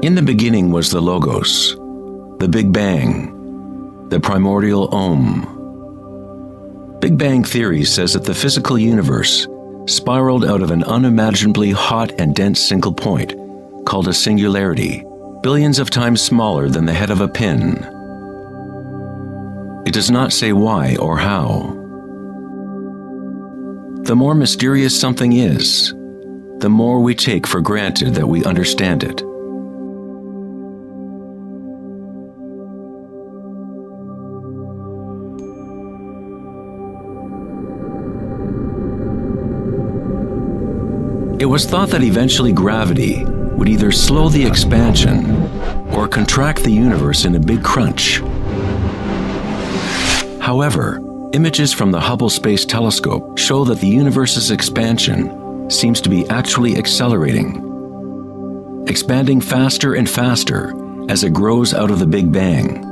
In the beginning was the Logos, the Big Bang, the primordial Om. Big Bang theory says that the physical universe spiraled out of an unimaginably hot and dense single point, called a singularity, billions of times smaller than the head of a pin. It does not say why or how. The more mysterious something is, the more we take for granted that we understand it. It was thought that eventually gravity would either slow the expansion or contract the universe in a big crunch. However, images from the Hubble Space Telescope show that the universe's expansion seems to be actually accelerating, expanding faster and faster as it grows out of the Big Bang.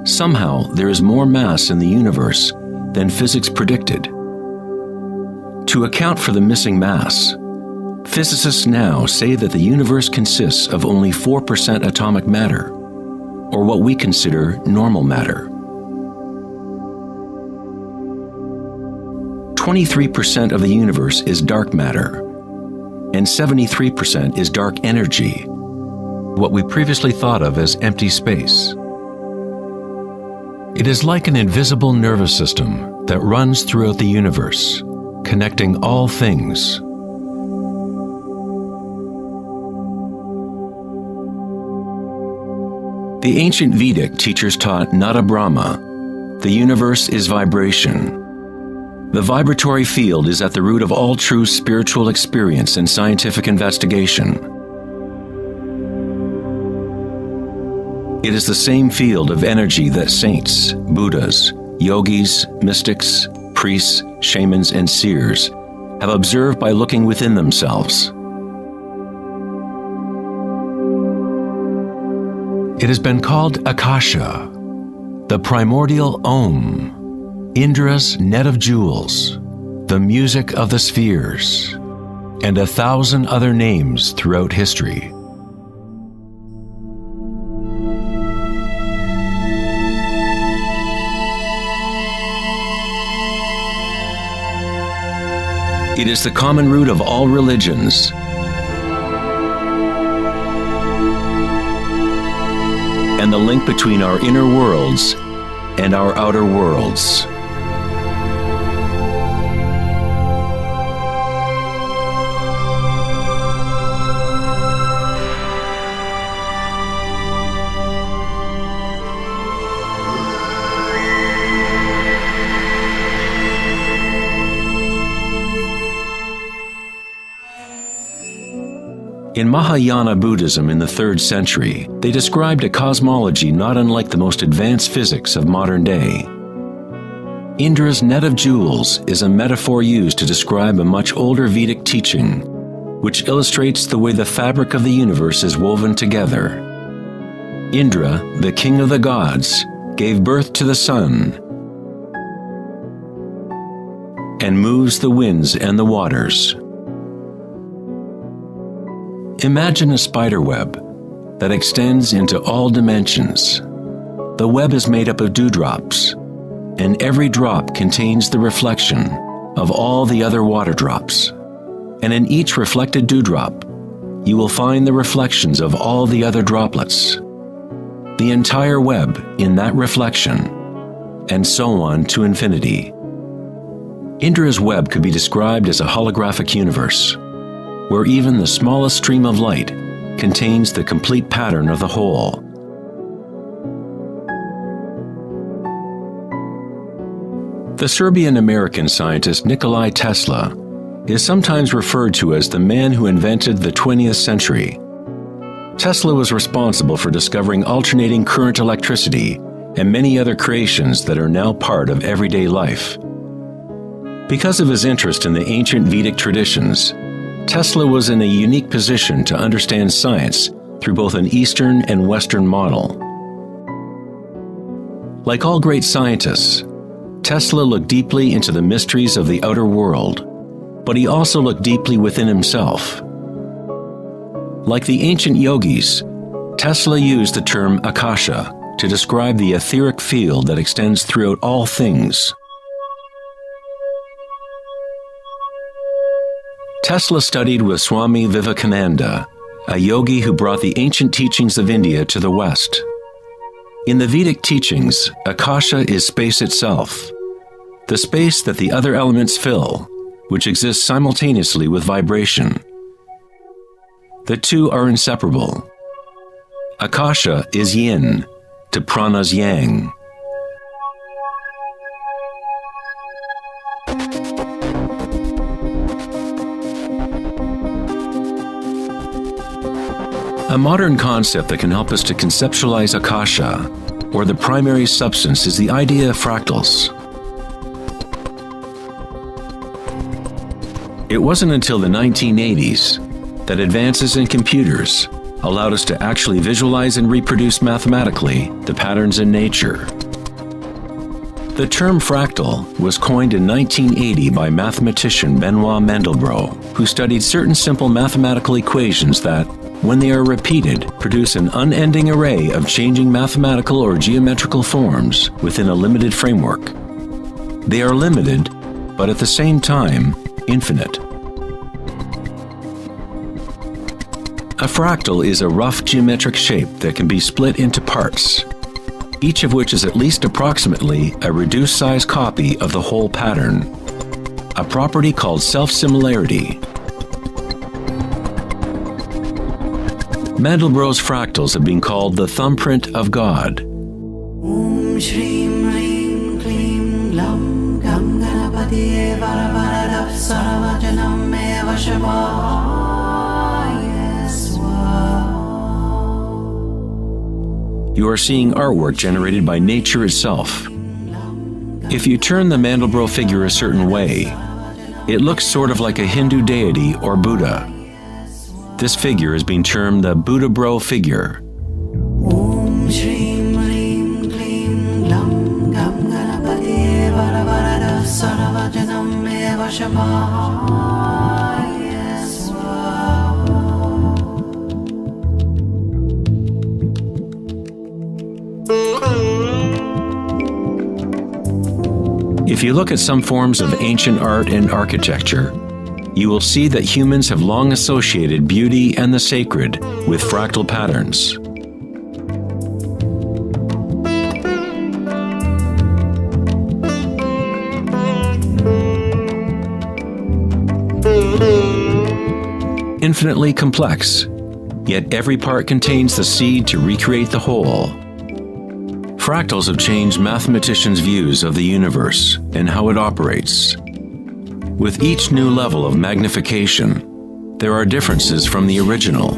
Somehow, there is more mass in the universe than physics predicted. To account for the missing mass, physicists now say that the universe consists of only 4% atomic matter, or what we consider normal matter. 23% of the universe is dark matter, and 73% is dark energy, what we previously thought of as empty space. It is like an invisible nervous system that runs throughout the universe, connecting all things. The ancient Vedic teachers taught Nada Brahma, the universe is vibration. The vibratory field is at the root of all true spiritual experience and scientific investigation. It is the same field of energy that saints, Buddhas, yogis, mystics, priests, shamans, and seers have observed by looking within themselves. It has been called Akasha, the primordial Om, Indra's net of jewels, the music of the spheres, and 1,000 other names throughout history. It is the common root of all religions. And the link between our inner worlds and our outer worlds. In Mahayana Buddhism in the 3rd century, they described a cosmology not unlike the most advanced physics of modern day. Indra's net of jewels is a metaphor used to describe a much older Vedic teaching, which illustrates the way the fabric of the universe is woven together. Indra, the king of the gods, gave birth to the sun and moves the winds and the waters. Imagine a spider web that extends into all dimensions. The web is made up of dewdrops, and every drop contains the reflection of all the other water drops. And in each reflected dewdrop, you will find the reflections of all the other droplets. The entire web in that reflection, and so on to infinity. Indra's web could be described as a holographic universe, where even the smallest stream of light contains the complete pattern of the whole. The Serbian-American scientist Nikola Tesla is sometimes referred to as the man who invented the 20th century. Tesla was responsible for discovering alternating current electricity and many other creations that are now part of everyday life. Because of his interest in the ancient Vedic traditions, Tesla was in a unique position to understand science through both an Eastern and Western model. Like all great scientists, Tesla looked deeply into the mysteries of the outer world, but he also looked deeply within himself. Like the ancient yogis, Tesla used the term Akasha to describe the etheric field that extends throughout all things. Tesla studied with Swami Vivekananda, a yogi who brought the ancient teachings of India to the West. In the Vedic teachings, Akasha is space itself, the space that the other elements fill, which exists simultaneously with vibration. The two are inseparable. Akasha is yin to prana's yang. A modern concept that can help us to conceptualize Akasha, or the primary substance, is the idea of fractals. It wasn't until the 1980s that advances in computers allowed us to actually visualize and reproduce mathematically the patterns in nature. The term fractal was coined in 1980 by mathematician Benoit Mandelbrot, who studied certain simple mathematical equations that, when they are repeated, produce an unending array of changing mathematical or geometrical forms within a limited framework. They are limited, but at the same time, infinite. A fractal is a rough geometric shape that can be split into parts, each of which is at least approximately a reduced-size copy of the whole pattern, a property called self-similarity. Mandelbrot's fractals have been called the thumbprint of God. Om Shrim Rim Klim Glam Gam Ganapatiye Varavaradap Saravajanam Eva Shabaya Swa. You are seeing artwork generated by nature itself. If you turn the Mandelbrot figure a certain way, it looks sort of like a Hindu deity or Buddha. This figure is being termed the Buddha-bro figure. Om Shrim Rim Klim Glam Gam Ganapatiye Varavaradap Saravajanam Eva Shabaya Swa. If you look at some forms of ancient art and architecture, you will see that humans have long associated beauty and the sacred with fractal patterns. Infinitely complex, yet every part contains the seed to recreate the whole. Fractals have changed mathematicians' views of the universe and how it operates. With each new level of magnification, there are differences from the original.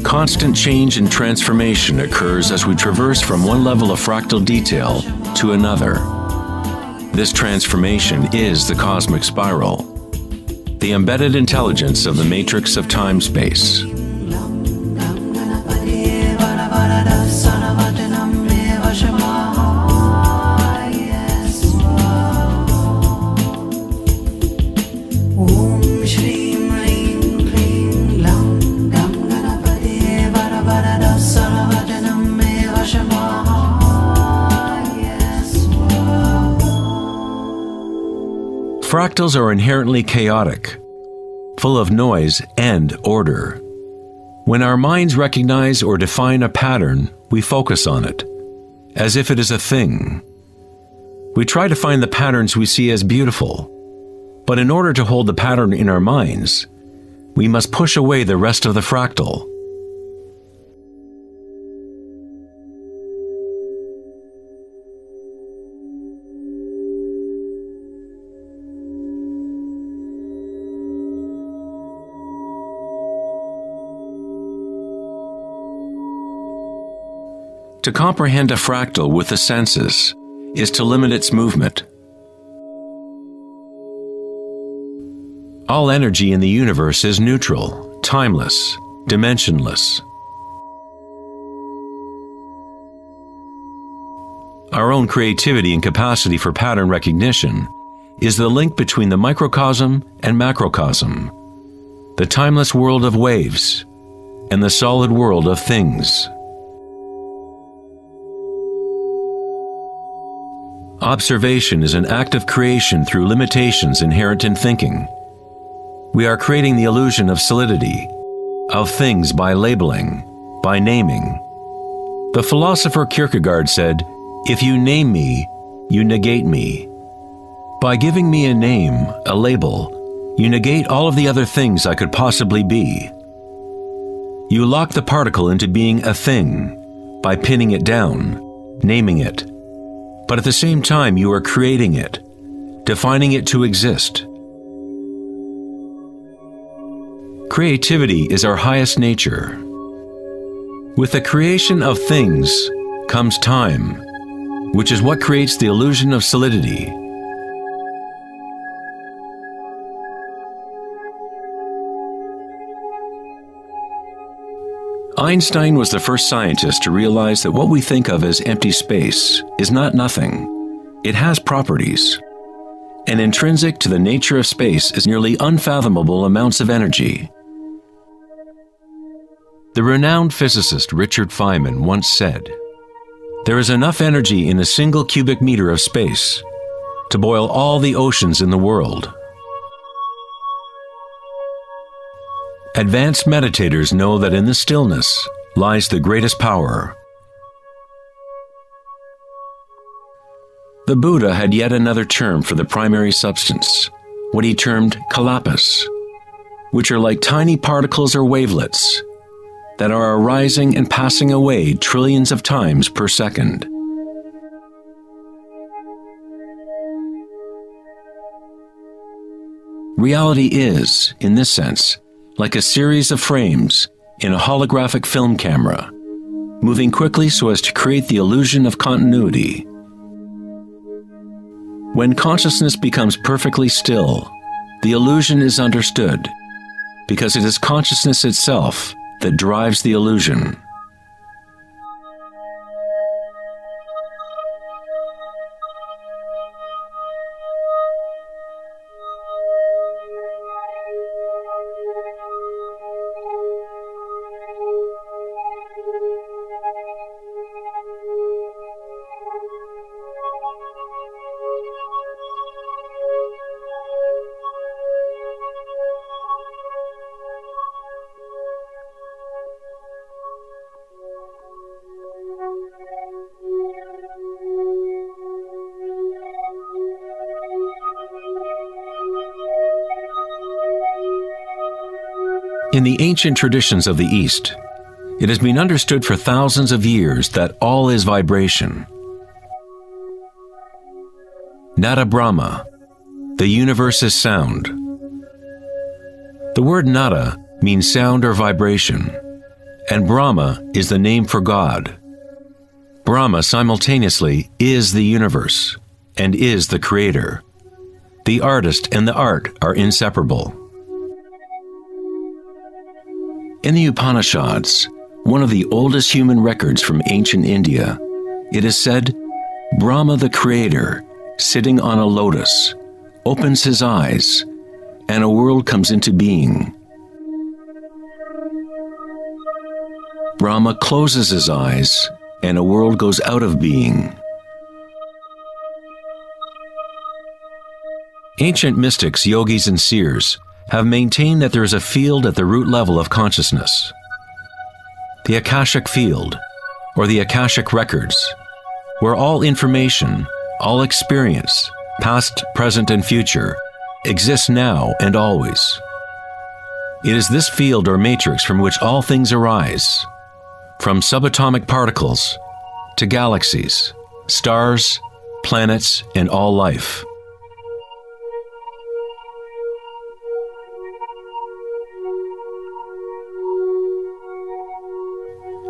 Constant change and transformation occurs as we traverse from one level of fractal detail to another. This transformation is the cosmic spiral, the embedded intelligence of the matrix of time-space. Fractals are inherently chaotic, full of noise and order. When our minds recognize or define a pattern, we focus on it, as if it is a thing. We try to find the patterns we see as beautiful, but in order to hold the pattern in our minds, we must push away the rest of the fractal. To comprehend a fractal with the senses is to limit its movement. All energy in the universe is neutral, timeless, dimensionless. Our own creativity and capacity for pattern recognition is the link between the microcosm and macrocosm, the timeless world of waves, and the solid world of things. Observation is an act of creation through limitations inherent in thinking. We are creating the illusion of solidity, of things by labeling, by naming. The philosopher Kierkegaard said, "If you name me, you negate me." By giving me a name, a label, you negate all of the other things I could possibly be. You lock the particle into being a thing by pinning it down, naming it. But at the same time, you are creating it, defining it to exist. Creativity is our highest nature. With the creation of things comes time, which is what creates the illusion of solidity. Einstein was the first scientist to realize that what we think of as empty space is not nothing. It has properties. And intrinsic to the nature of space is nearly unfathomable amounts of energy. The renowned physicist Richard Feynman once said, "There is enough energy in a single cubic meter of space to boil all the oceans in the world." Advanced meditators know that in the stillness lies the greatest power. The Buddha had yet another term for the primary substance, what he termed kalpas, which are like tiny particles or wavelets that are arising and passing away trillions of times per second. Reality is, in this sense, like a series of frames in a holographic film camera, moving quickly so as to create the illusion of continuity. When consciousness becomes perfectly still, the illusion is understood, because it is consciousness itself that drives the illusion. In the ancient traditions of the East, it has been understood for thousands of years that all is vibration. Nada Brahma, the universe is sound. The word nada means sound or vibration, and Brahma is the name for God. Brahma simultaneously is the universe and is the creator. The artist and the art are inseparable. In the Upanishads, one of the oldest human records from ancient India, it is said, Brahma the creator, sitting on a lotus, opens his eyes, and a world comes into being. Brahma closes his eyes, and a world goes out of being. Ancient mystics, yogis, and seers have maintained that there is a field at the root level of consciousness. The Akashic field, or the Akashic records, where all information, all experience, past, present, and future, exists now and always. It is this field or matrix from which all things arise, from subatomic particles to galaxies, stars, planets, and all life.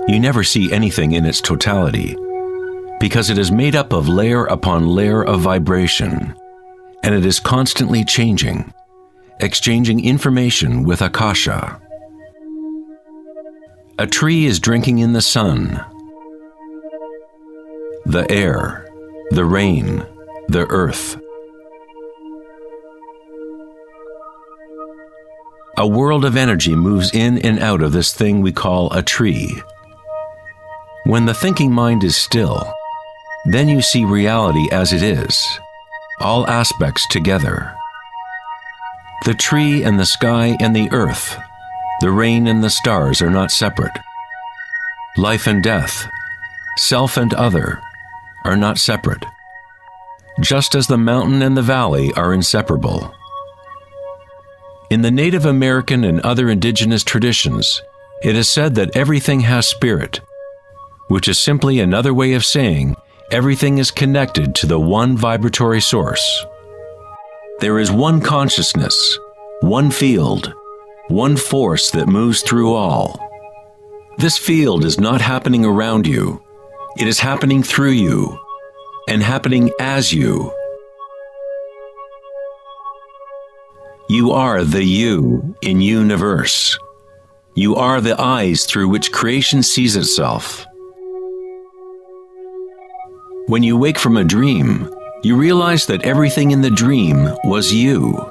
You never see anything in its totality, because it is made up of layer upon layer of vibration, and it is constantly changing, exchanging information with Akasha. A tree is drinking in the sun, the air, the rain, the earth. a world of energy moves in and out of this thing we call a tree. When the thinking mind is still, then you see reality as it is, all aspects together. The tree and the sky and the earth, the rain and the stars are not separate. Life and death, self and other, are not separate, just as the mountain and the valley are inseparable. In the Native American and other indigenous traditions, it is said that everything has spirit, which is simply another way of saying everything is connected to the one vibratory source. There is one consciousness, one field, one force that moves through all. This field is not happening around you, it is happening through you, and happening as you. You are the you in universe. You are the eyes through which creation sees itself. When you wake from a dream, you realize that everything in the dream was you.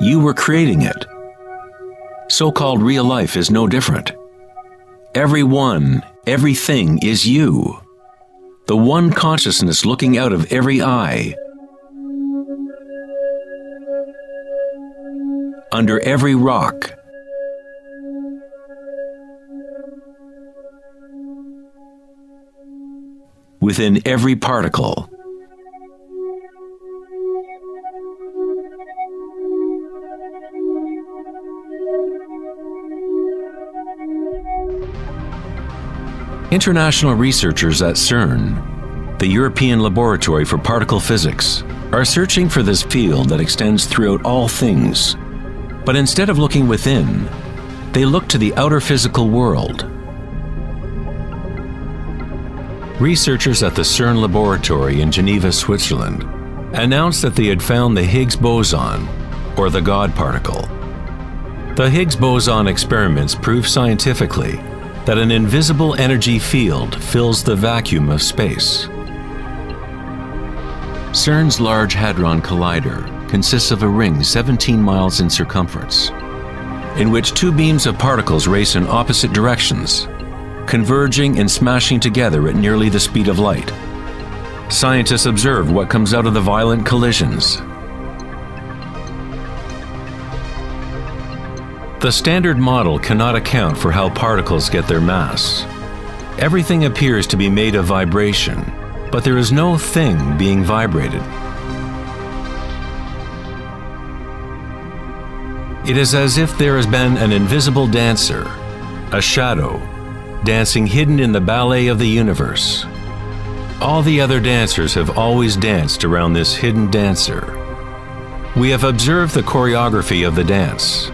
You were creating it. So-called real life is no different. Everyone, everything is you. The one consciousness looking out of every eye. Under every rock. Within every particle. International researchers at CERN, the European Laboratory for Particle Physics, are searching for this field that extends throughout all things. But instead of looking within, they look to the outer physical world. Researchers at the CERN laboratory in Geneva, Switzerland, announced that they had found the Higgs boson, or the God particle. The Higgs boson experiments prove scientifically that an invisible energy field fills the vacuum of space. CERN's Large Hadron Collider consists of a ring 17 miles in circumference, in which two beams of particles race in opposite directions, converging and smashing together at nearly the speed of light. Scientists observe what comes out of the violent collisions. The standard model cannot account for how particles get their mass. Everything appears to be made of vibration, but there is no thing being vibrated. It is as if there has been an invisible dancer, a shadow, dancing hidden in the ballet of the universe. All the other dancers have always danced around this hidden dancer. We have observed the choreography of the dance,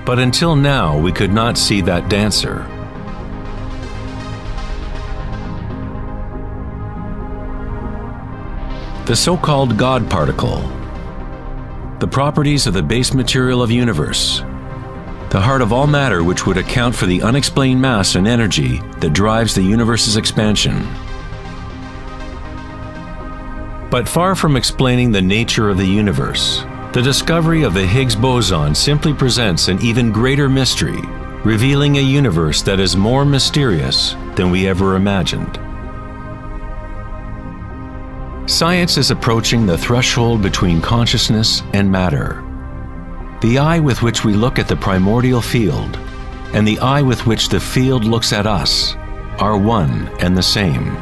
but until now we could not see that dancer. The so-called God particle, the properties of the base material of universe, the heart of all matter which would account for the unexplained mass and energy that drives the universe's expansion. But far from explaining the nature of the universe, the discovery of the Higgs boson simply presents an even greater mystery, revealing a universe that is more mysterious than we ever imagined. Science is approaching the threshold between consciousness and matter. The eye with which we look at the primordial field and the eye with which the field looks at us are one and the same.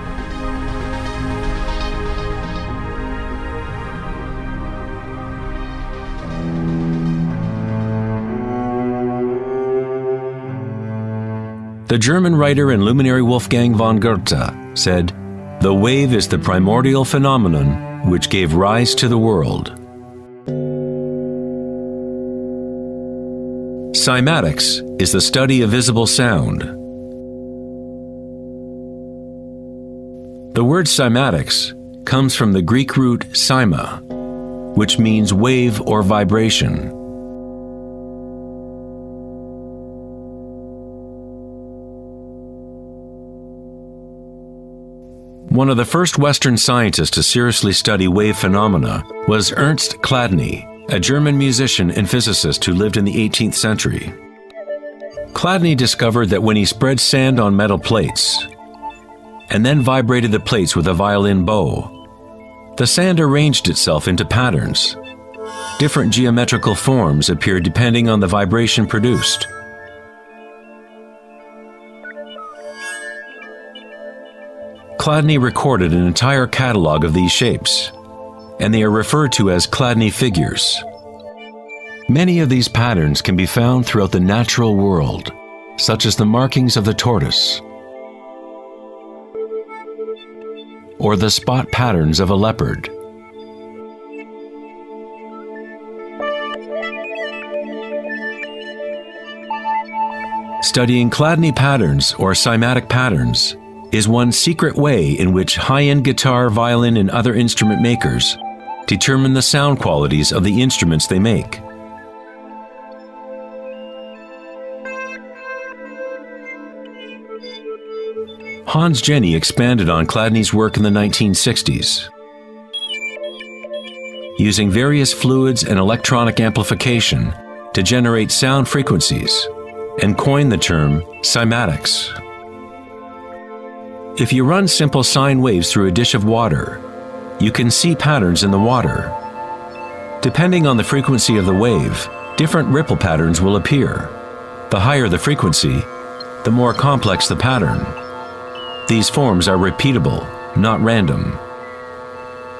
The German writer and luminary Wolfgang von Goethe said, "The wave is the primordial phenomenon which gave rise to the world." Cymatics is the study of visible sound. The word cymatics comes from the Greek root cyma, which means wave or vibration. One of the first Western scientists to seriously study wave phenomena was Ernst Chladni, a German musician and physicist who lived in the 18th century. Chladni discovered that when he spread sand on metal plates and then vibrated the plates with a violin bow, the sand arranged itself into patterns. Different geometrical forms appeared depending on the vibration produced. Chladni recorded an entire catalog of these shapes, and they are referred to as Chladni figures. Many of these patterns can be found throughout the natural world, such as the markings of the tortoise or the spot patterns of a leopard. Studying Chladni patterns or cymatic patterns is one secret way in which high-end guitar, violin, and other instrument makers determine the sound qualities of the instruments they make. Hans Jenny expanded on Chladni's work in the 1960s. Using various fluids and electronic amplification to generate sound frequencies, and coined the term cymatics. If you run simple sine waves through a dish of water, you can see patterns in the water. Depending on the frequency of the wave, different ripple patterns will appear. The higher the frequency, the more complex the pattern. These forms are repeatable, not random.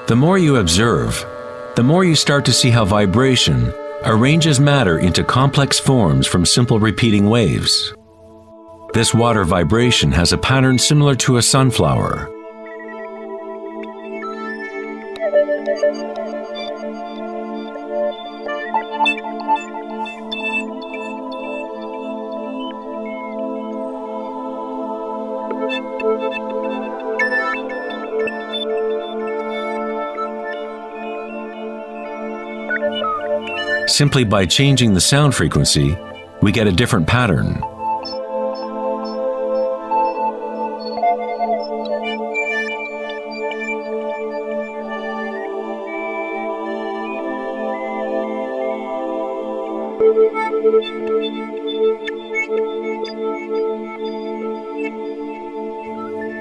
The more you observe, the more you start to see how vibration arranges matter into complex forms from simple repeating waves. This water vibration has a pattern similar to a sunflower. Simply by changing the sound frequency, we get a different pattern.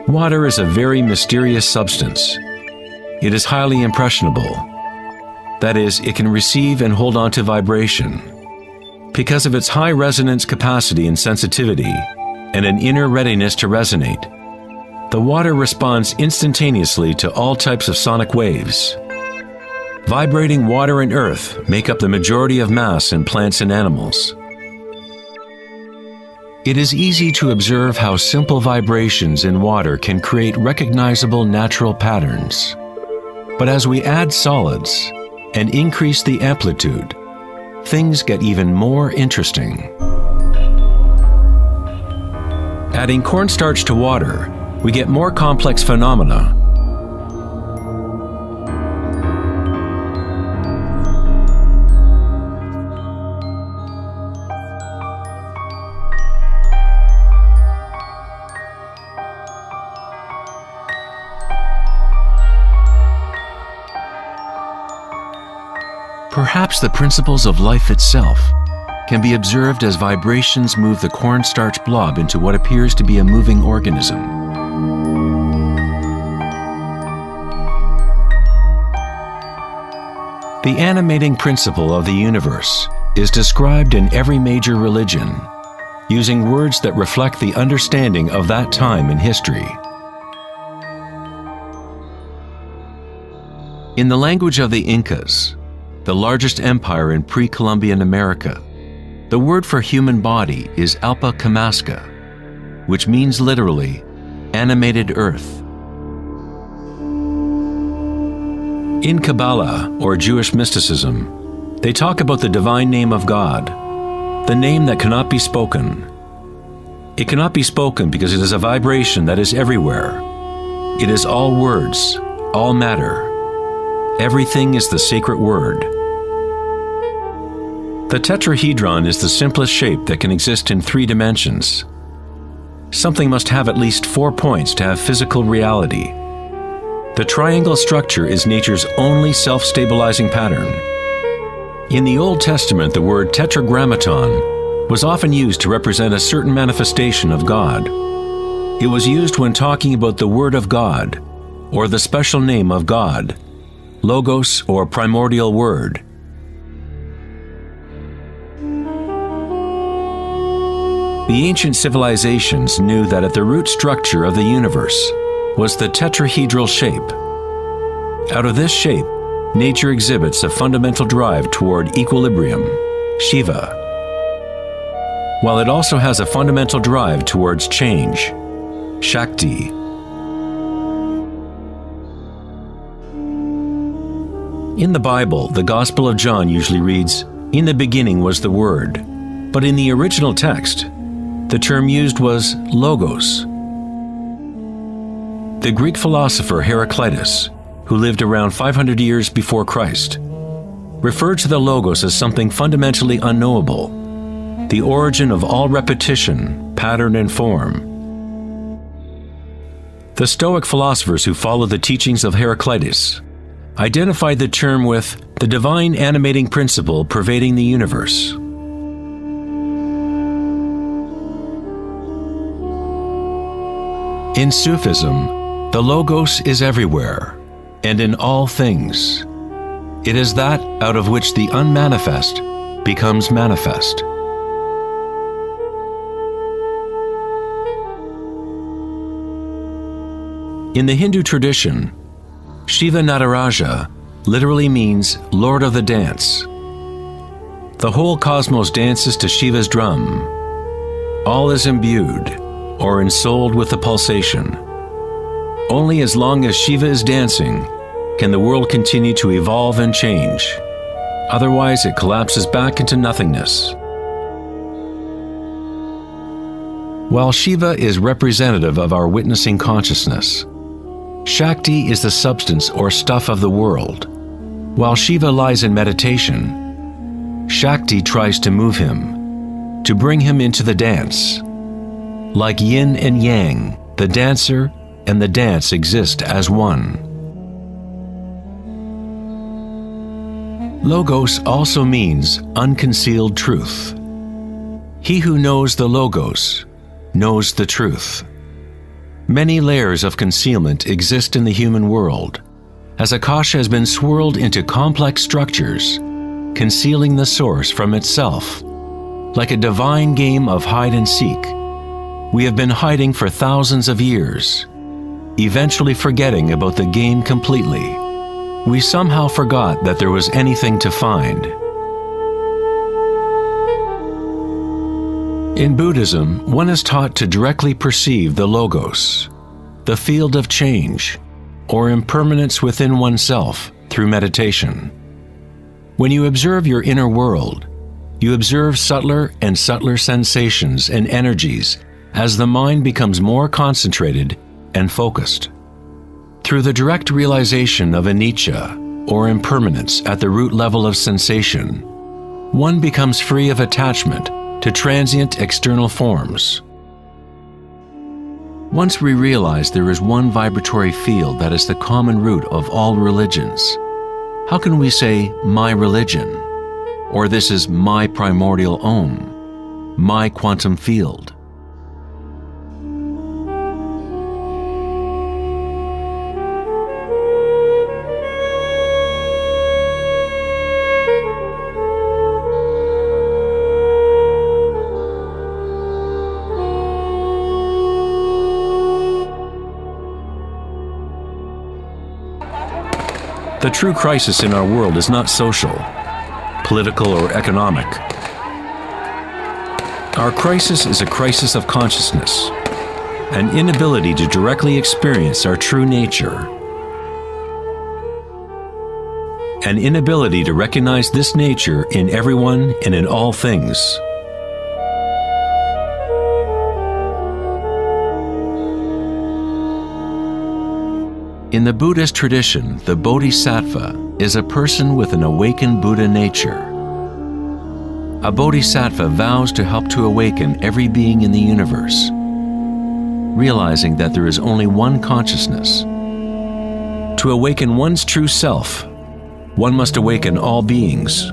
Water is a very mysterious substance. It is highly impressionable. That is, it can receive and hold on to vibration. Because of its high resonance capacity and sensitivity, and an inner readiness to resonate, the water responds instantaneously to all types of sonic waves. Vibrating water and earth make up the majority of mass in plants and animals. It is easy to observe how simple vibrations in water can create recognizable natural patterns. But as we add solids and increase the amplitude, things get even more interesting. Adding cornstarch to water, we get more complex phenomena. Perhaps the principles of life itself can be observed as vibrations move the cornstarch blob into what appears to be a moving organism. The animating principle of the universe is described in every major religion, using words that reflect the understanding of that time in history. In the language of the Incas, the largest empire in pre-Columbian America, the word for human body is Alpa Kamasca, which means literally, animated earth. In Kabbalah, or Jewish mysticism, they talk about the divine name of God, the name that cannot be spoken. It cannot be spoken because it is a vibration that is everywhere. It is all words, all matter. Everything is the sacred word. The tetrahedron is the simplest shape that can exist in 3 dimensions. Something must have at least 4 points to have physical reality. The triangle structure is nature's only self-stabilizing pattern. In the Old Testament, the word tetragrammaton was often used to represent a certain manifestation of God. It was used when talking about the Word of God, or the special name of God, Logos or primordial Word. The ancient civilizations knew that at the root structure of the universe was the tetrahedral shape. Out of this shape, nature exhibits a fundamental drive toward equilibrium, Shiva, while it also has a fundamental drive towards change, Shakti. In the Bible, the Gospel of John usually reads, "In the beginning was the Word," but in the original text, the term used was logos. The Greek philosopher Heraclitus, who lived around 500 years before Christ, referred to the logos as something fundamentally unknowable, the origin of all repetition, pattern, and form. The Stoic philosophers who followed the teachings of Heraclitus identified the term with the divine animating principle pervading the universe. In Sufism, the Logos is everywhere and in all things. It is that out of which the unmanifest becomes manifest. In the Hindu tradition, Shiva Nataraja literally means Lord of the Dance. The whole cosmos dances to Shiva's drum. All is imbued or ensouled with the pulsation. Only as long as Shiva is dancing can the world continue to evolve and change. Otherwise, it collapses back into nothingness. While Shiva is representative of our witnessing consciousness, Shakti is the substance or stuff of the world. While Shiva lies in meditation, Shakti tries to move him, to bring him into the dance. Like yin and yang, the dancer and the dance exist as one. Logos also means unconcealed truth. He who knows the Logos knows the truth. Many layers of concealment exist in the human world, as Akasha has been swirled into complex structures, concealing the source from itself. Like a divine game of hide and seek, we have been hiding for thousands of years, eventually forgetting about the game completely. We somehow forgot that there was anything to find. In Buddhism, one is taught to directly perceive the Logos, the field of change, or impermanence within oneself through meditation. When you observe your inner world, you observe subtler and subtler sensations and energies as the mind becomes more concentrated and focused. Through the direct realization of anicca, or impermanence at the root level of sensation, one becomes free of attachment to transient external forms. Once we realize there is one vibratory field that is the common root of all religions, how can we say, "my religion," or "this is my primordial Om, my quantum field"? The true crisis in our world is not social, political, or economic. Our crisis is a crisis of consciousness, an inability to directly experience our true nature, an inability to recognize this nature in everyone and in all things. In the Buddhist tradition, the Bodhisattva is a person with an awakened Buddha nature. A Bodhisattva vows to help to awaken every being in the universe, realizing that there is only one consciousness. To awaken one's true self, one must awaken all beings,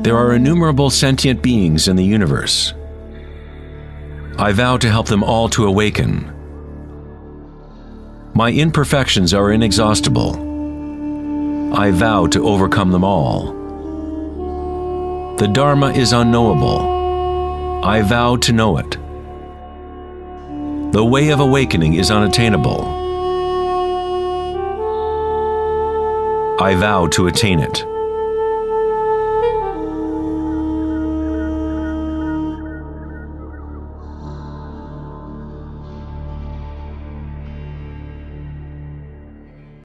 There are innumerable sentient beings in the universe. I vow to help them all to awaken. My imperfections are inexhaustible. I vow to overcome them all. The Dharma is unknowable. I vow to know it. The way of awakening is unattainable. I vow to attain it.